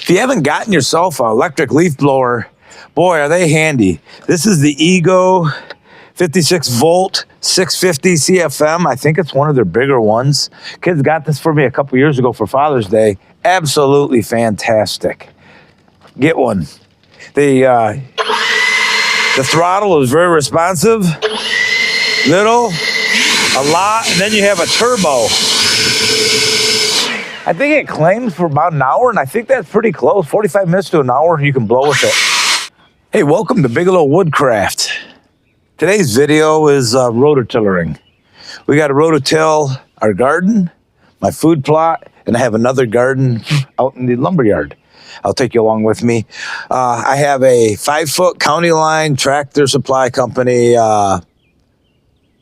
If you haven't gotten yourself an electric leaf blower, boy, are they handy. This is the Ego 56 volt 650 CFM. I think it's one of their bigger ones. Kids got this for me a couple years ago for Father's Day. Absolutely fantastic. Get one. The throttle is very responsive. Little, a lot, and then you have a turbo. I think it claims for about an hour, and I think that's pretty close. 45 minutes to an hour, you can blow with it. Hey, welcome to Bigelow Woodcraft. Today's video is rototillering. We got to rototill our garden, my food plot, and I have another garden out in the lumberyard. I'll take you along with me. I have a 5-foot County Line Tractor Supply Company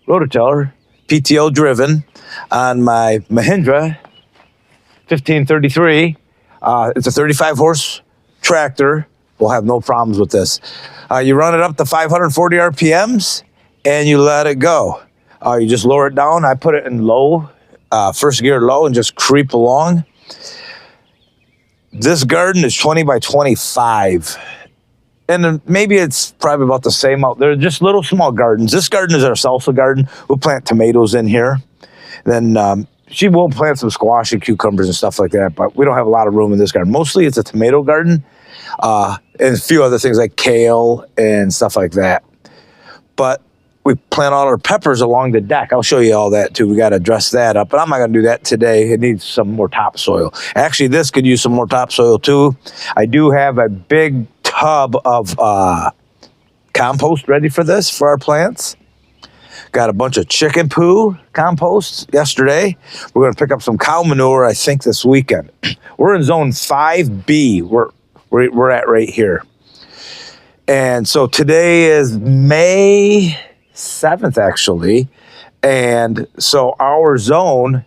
rototiller, PTO driven, on my Mahindra 1533. It's a 35 horse tractor. We'll have no problems with this. You run it up to 540 RPMs and you let it go. You just lower it down. I put it in low, first gear low, and just creep along. This garden is 20 by 25. And maybe it's probably about the same out there. Just little small gardens. This garden is our salsa garden. We'll plant tomatoes in here. Then she will plant some squash and cucumbers and stuff like that, but we don't have a lot of room in this garden. Mostly it's a tomato garden and a few other things like kale and stuff like that. But we plant all our peppers along the deck. I'll show you all that too. We got to dress that up, but I'm not going to do that today. It needs some more topsoil. Actually, this could use some more topsoil too. I do have a big tub of compost ready for this, for our plants. Got a bunch of chicken poo compost yesterday. We're going to pick up some cow manure, I think, this weekend. We're in zone 5B. We're at right here. And so today is May 7th, actually. And so our zone,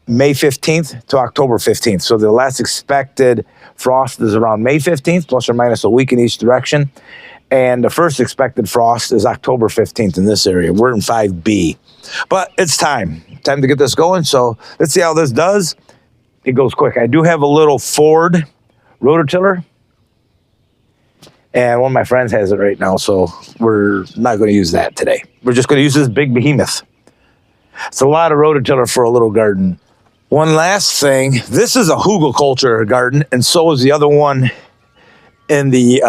May 15th to October 15th. So the last expected frost is around May 15th, plus or minus a week in each direction. And the first expected frost is October 15th in this area. We're in 5B. But it's time to get this going. So let's see how this does. It goes quick. I do have a little Ford rototiller. And one of my friends has it right now, so we're not going to use that today. We're just going to use this big behemoth. It's a lot of rototiller for a little garden. One last thing. This is a hugelkultur garden, and so is the other one in the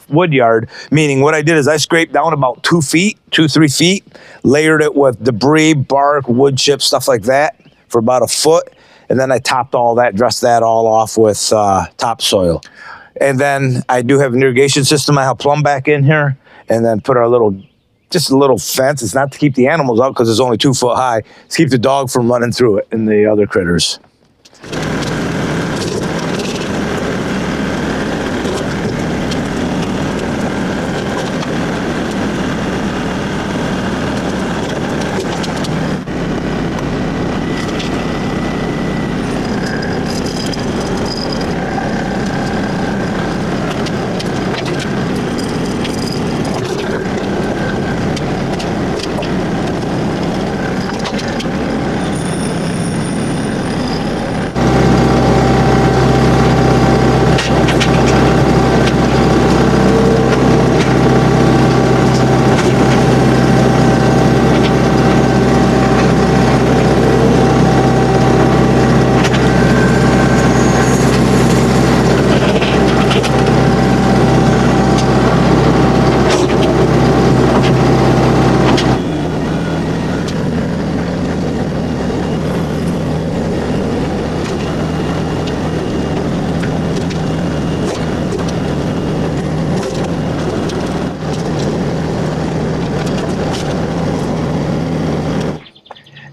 wood yard, meaning what I did is I scraped down about 2 feet, 3 feet, layered it with debris, bark, wood chips, stuff like that for about a foot. And then I topped all that, dressed that all off with topsoil. And then I do have an irrigation system. I have plumb back in here and then put our just a little fence. It's not to keep the animals out because it's only 2 foot high. It's to keep the dog from running through it and the other critters.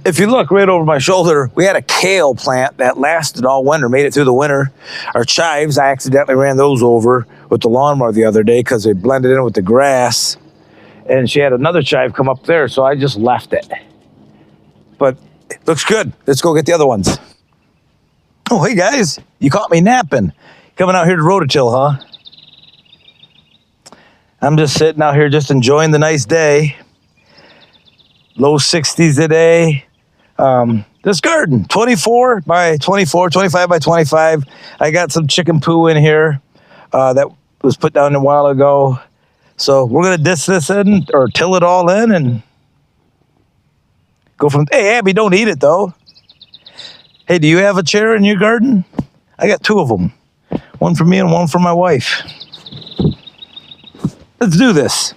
If you look right over my shoulder, we had a kale plant that lasted all winter, made it through the winter. Our chives, I accidentally ran those over with the lawnmower the other day because they blended in with the grass. And she had another chive come up there, so I just left it. But it looks good. Let's go get the other ones. Oh, hey guys, you caught me napping. Coming out here to rototill, huh? I'm just sitting out here just enjoying the nice day. Low 60s today. this garden, 24 by 24, 25 by 25. I got some chicken poo in here that was put down a while ago. So we're going to disc this in or till it all in and go from, hey, Abby, don't eat it though. Hey, do you have a chair in your garden? I got 2 of them. One for me and one for my wife. Let's do this.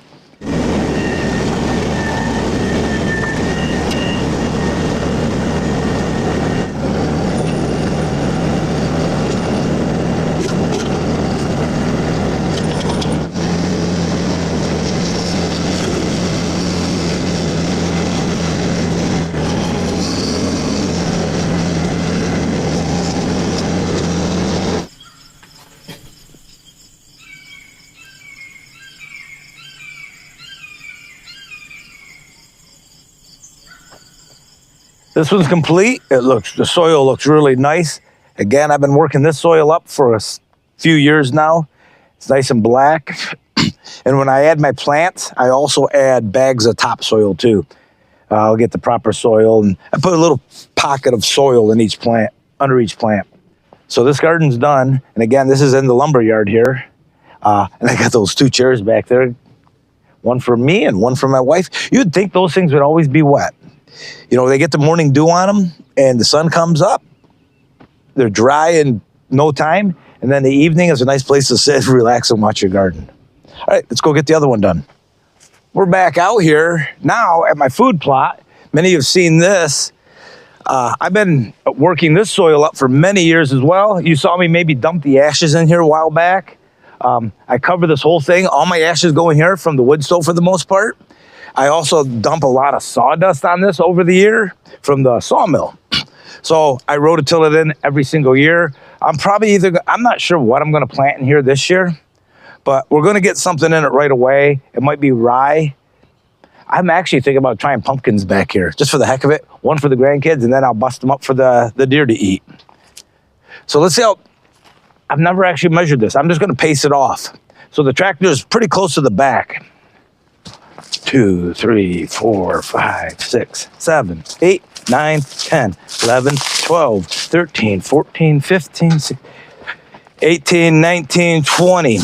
This one's complete. The soil looks really nice. Again, I've been working this soil up for a few years now. It's nice and black. And when I add my plants, I also add bags of topsoil too. I'll get the proper soil, and I put a little pocket of soil in each plant, under each plant. So this garden's done. And again, this is in the lumber yard here. And I got those 2 chairs back there. One for me and one for my wife. You'd think those things would always be wet. You know, they get the morning dew on them and the sun comes up. They're dry in no time. And then the evening is a nice place to sit, relax, and watch your garden. All right, let's go get the other one done. We're back out here now at my food plot. Many of you have seen this. I've been working this soil up for many years as well. You saw me maybe dump the ashes in here a while back. I cover this whole thing. All my ashes go in here from the wood stove for the most part. I also dump a lot of sawdust on this over the year from the sawmill. So I rototill it in every single year. I'm not sure what I'm going to plant in here this year, but we're going to get something in it right away. It might be rye. I'm actually thinking about trying pumpkins back here, just for the heck of it. One for the grandkids, and then I'll bust them up for the deer to eat. So let's see how, I've never actually measured this. I'm just going to pace it off. So the tractor is pretty close to the back. 2, 3, 4, 5, 6, 7, 8, 9, 10, 11, 12, 13, 14, 15, 16, 18, 19, 20.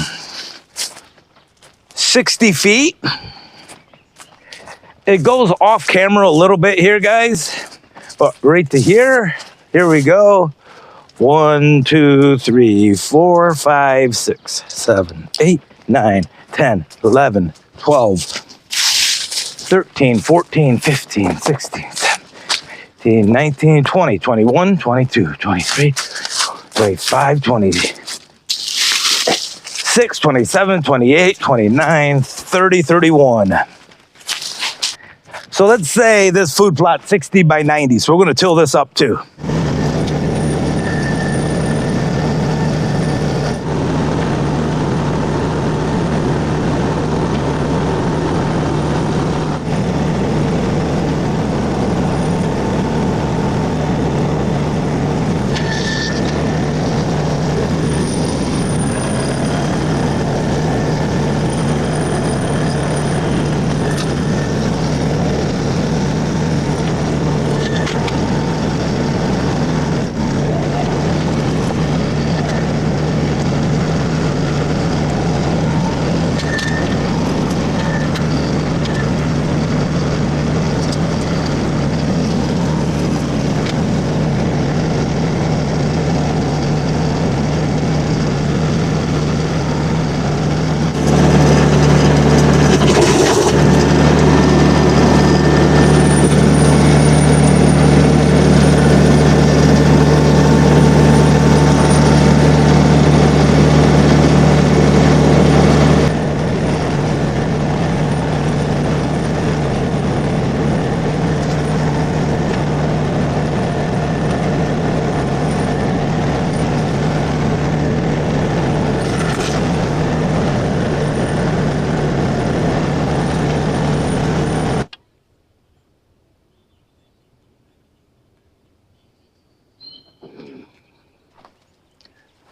60 feet. It goes off camera a little bit here, guys. But right to here we go. 1, 2, 3, 4, 5, 6, 7, 8, 9, 10, 11, 12. 13, 14, 15, 16, 17, 18, 19, 20, 21, 22, 23, 25, 26, 27, 28, 29, 30, 31. So let's say this food plot 60 by 90. So we're going to till this up too.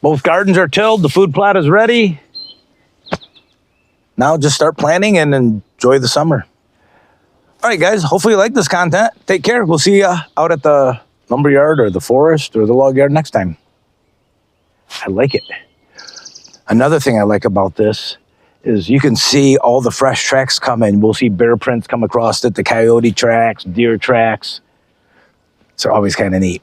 Both gardens are tilled. The food plot is ready. Now just start planting and enjoy the summer. All right, guys. Hopefully you like this content. Take care. We'll see you out at the lumberyard or the forest or the log yard next time. I like it. Another thing I like about this is you can see all the fresh tracks coming. We'll see bear prints come across it, the coyote tracks, deer tracks. It's always kind of neat.